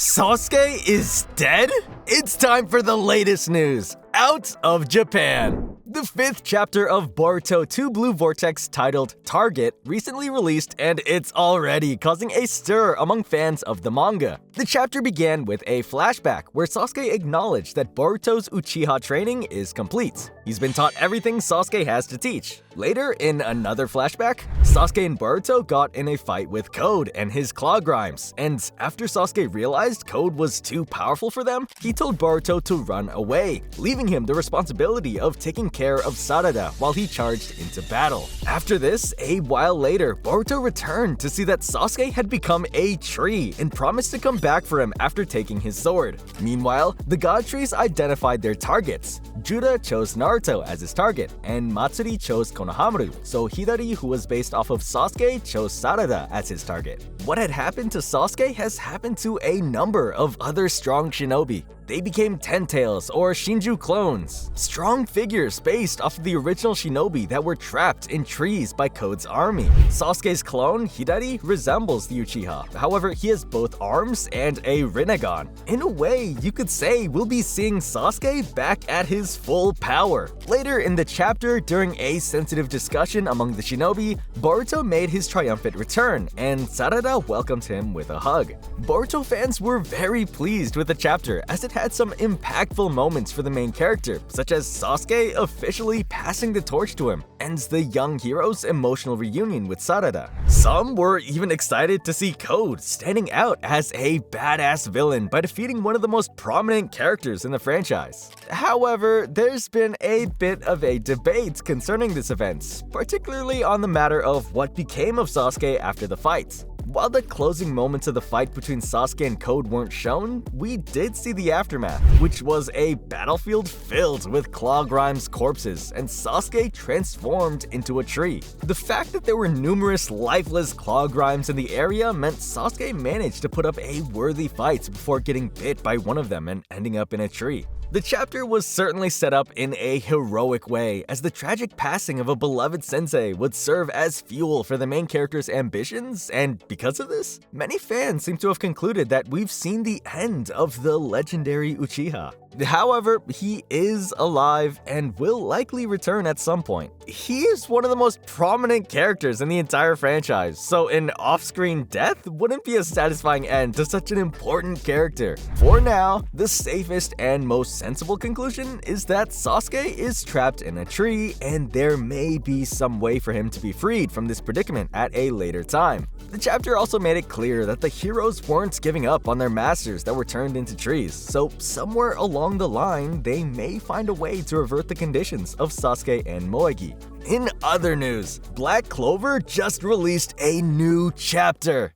Sasuke is dead? It's time for the latest news out of Japan. The fifth chapter of Boruto 2 Blue Vortex titled Target recently released, and it's already causing a stir among fans of the manga. The chapter began with a flashback where Sasuke acknowledged that Boruto's Uchiha training is complete. He's been taught everything Sasuke has to teach. Later, in another flashback, Sasuke and Boruto got in a fight with Code and his claw grimes, and after Sasuke realized Code was too powerful for them, he told Boruto to run away, leaving him the responsibility of taking care of Sarada while he charged into battle. After this, a while later, Boruto returned to see that Sasuke had become a tree and promised to come back for him after taking his sword. Meanwhile, the god trees identified their targets. Judah chose Naruto as his target, and Matsuri chose Konohamaru, so Hidari, who was based off of Sasuke, chose Sarada as his target. What had happened to Sasuke has happened to a number of other strong shinobi. They became Ten-Tails or Shinju clones, strong figures based off of the original shinobi that were trapped in trees by Code's army. Sasuke's clone, Hidari, resembles the Uchiha, however he has both arms and a Rinnegan. In a way, you could say we'll be seeing Sasuke back at his full power. Later in the chapter, during a sensitive discussion among the shinobi, Boruto made his triumphant return, and Sarada welcomed him with a hug. Boruto fans were very pleased with the chapter as it had some impactful moments for the main character, such as Sasuke officially passing the torch to him, and the young hero's emotional reunion with Sarada. Some were even excited to see Code standing out as a badass villain by defeating one of the most prominent characters in the franchise. However, there's been a bit of a debate concerning this event, particularly on the matter of what became of Sasuke after the fight. While the closing moments of the fight between Sasuke and Code weren't shown, we did see the aftermath, which was a battlefield filled with Claw Grimes corpses and Sasuke transformed into a tree. The fact that there were numerous lifeless Claw Grimes in the area meant Sasuke managed to put up a worthy fight before getting bit by one of them and ending up in a tree. The chapter was certainly set up in a heroic way, as the tragic passing of a beloved sensei would serve as fuel for the main character's ambitions, and because of this, many fans seem to have concluded that we've seen the end of the legendary Uchiha. However, he is alive and will likely return at some point. He is one of the most prominent characters in the entire franchise, so an off-screen death wouldn't be a satisfying end to such an important character. For now, the safest and most sensible conclusion is that Sasuke is trapped in a tree, and there may be some way for him to be freed from this predicament at a later time. The chapter also made it clear that the heroes weren't giving up on their masters that were turned into trees, so somewhere along the line, they may find a way to revert the conditions of Sasuke and Moegi. In other news, Black Clover just released a new chapter.